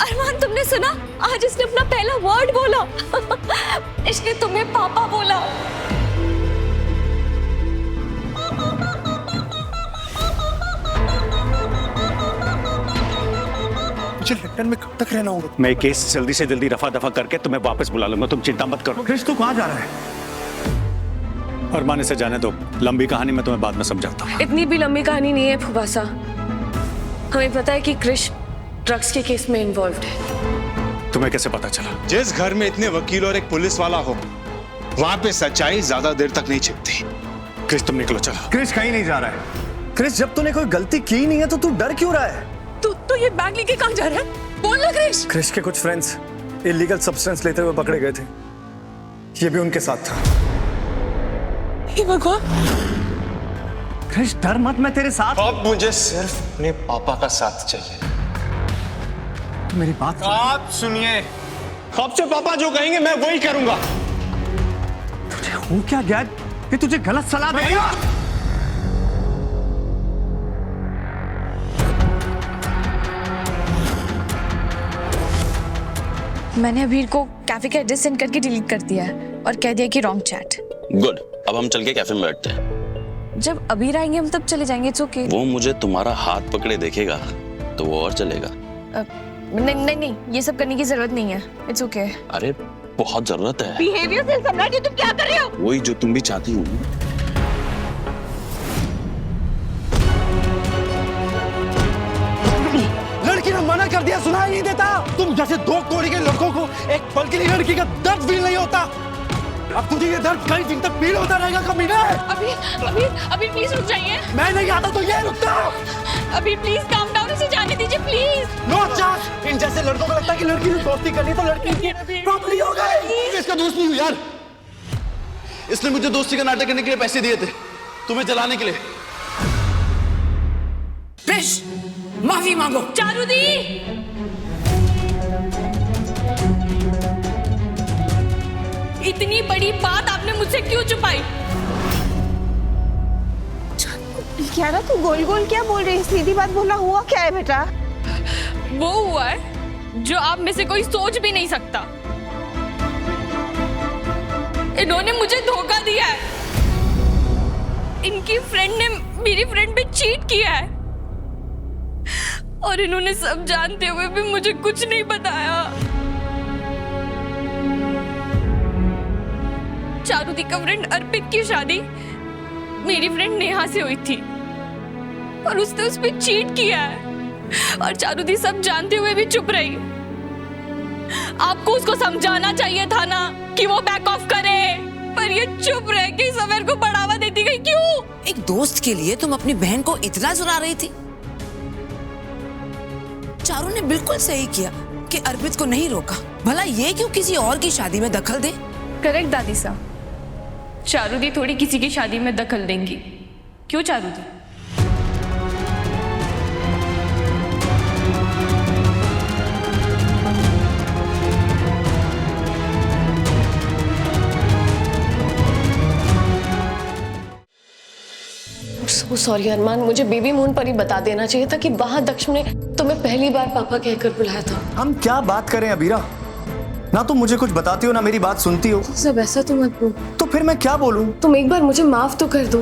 अरमान, तुमने सुना? आज इसने अपना पहला वर्ड बोला। इसने तुम्हें पापा बोला। मुझे लंदन में कब तक रहना होगा? मैं केस जल्दी से जल्दी रफा दफा करके तुम्हें वापस बुला लूंगा, तुम चिंता मत करो। क्रिश तू कहाँ जा रहा है? अरमान, इसे जाने दो, लंबी कहानी मैं तुम्हें बाद में समझाता हूँ। इतनी भी लंबी कहानी नहीं है फुबासा। हमें पता है कि क्रिश ड्रग्स के केस में इन्वॉल्व्ड है। तुम्हें कैसे पता चला? जिस घर में इतने वकील और एक पुलिस वाला हो, वहां पे सच्चाई ज्यादा देर तक नहीं छिपती। क्रिश, तुम निकलो, चलो। क्रिश कहीं नहीं जा रहा है। क्रिश, जब तूने कोई गलती की ही नहीं है तो तू डर क्यों रहा है? तू ये बैग लेके कहाँ जा रहा है? बोल ना क्रिश। क्रिश के कुछ फ्रेंड्स इलीगल सब्सटेंस लेते हुए पकड़े गए थे, ये भी उनके साथ था। हे भगवान। क्रिश डर मत, मैं तेरे साथ। अब मुझे सिर्फ अपने पापा का साथ चाहिए। तो मेरी बात आप सुनिए, अब से पापा जो कहेंगे मैं वही करूंगा। तुझे हो क्या गया कि तुझे गलत सलाह देगा? मैंने अबीर को कैफे का एड्रेस सेंड करके डिलीट कर दिया है और कह दिया कि रॉन्ग चैट। गुड, अब हम चल के कैफे में बैठते हैं। जब अबीर आएंगे हम तब चले जाएंगे। It's okay. वो मुझे तुम्हारा हाथ पकड़े देखेगा तो वो और चलेगा। नहीं, ये सब करने की जरूरत नहीं है। It's okay. अरे बहुत जरूरत है। बिहेवियर से सम्राट, तुम क्या कर रहे हो? वही जो तुम भी चाहती हो। लड़की ने मना कर दिया, सुनाई नहीं देता। तुम जैसे दो कोड़ी के लड़कों को एक पल के लिए लड़की का दर्द फील नहीं होता। अब तुझे ये दर्द कई दिन तक फील होता रहेगा कमीना। अबीर प्लीज रुक जाइए। मैं नहीं आता तो ये रुकता। अबीर प्लीज काम डाउन, इसे जाने दीजिए प्लीज। No chance. इन जैसे लड़कों को लगता है कि लड़की ने दोस्ती करनी तो लड़की की प्रॉपर्टी हो गई। इसका दोस्त नहीं हूँ यार, इसने मुझे दोस्ती का नाटक करने के लिए पैसे दिए थे, तुम्हें जलाने के लिए। क्रिश, माफी मांगो। चारू दी, इतनी बड़ी बात आपने मुझसे क्यों छुपाई? क्या ना तू गोल गोल क्या बोल रही है? सीधी बात बोला। हुआ क्या है बेटा? वो हुआ है जो आप में से कोई सोच भी नहीं सकता। इन्होंने मुझे धोखा दिया है। इनकी फ्रेंड ने मेरी फ्रेंड पे चीट किया है और इन्होंने सब जानते हुए भी मुझे कुछ नहीं बताया। चारुदी का फ्रेंड अर्पित की शादी मेरी फ्रेंड नेहा से हुई थी और उसने उस पर चीट किया है और चारुदी सब जानते हुए भी चुप रही। आपको उसको समझाना चाहिए था ना कि वो बैक ऑफ करे, पर ये चुप रह के इस अफेयर को बढ़ावा देती गई। क्यों? एक दोस्त के लिए तुम अपनी बहन को इतना सुना रही थी। चारू ने बिल्कुल सही किया कि अर्पित को नहीं रोका। भला ये क्यों किसी और की शादी में दखल दे? करेक्ट दादी साहब, चारुदी थोड़ी किसी की शादी में दखल देंगी। क्यों चारुदी? सॉरी अरमान, मुझे बेबी मून पर ही बता देना चाहिए था कि वहां दक्ष ने तुम्हें पहली बार पापा कहकर बुलाया था। हम क्या बात करें अबीरा? ना तुम मुझे कुछ बताती हो ना मेरी बात सुनती हो। सब ऐसा तो मत बोल। तो फिर मैं क्या बोलूं? तुम एक बार मुझे माफ तो कर दो।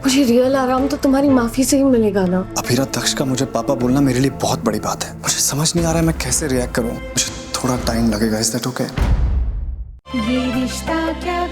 मुझे रियल आराम तो तुम्हारी माफी से ही मिलेगा ना। अबीरा, दक्ष का मुझे पापा बोलना मेरे लिए बहुत बड़ी बात है। मुझे समझ नहीं आ रहा है मैं कैसे रिएक्ट करूं। मुझे थोड़ा टाइम लगेगा। Is that okay? ये रिश्ता क्या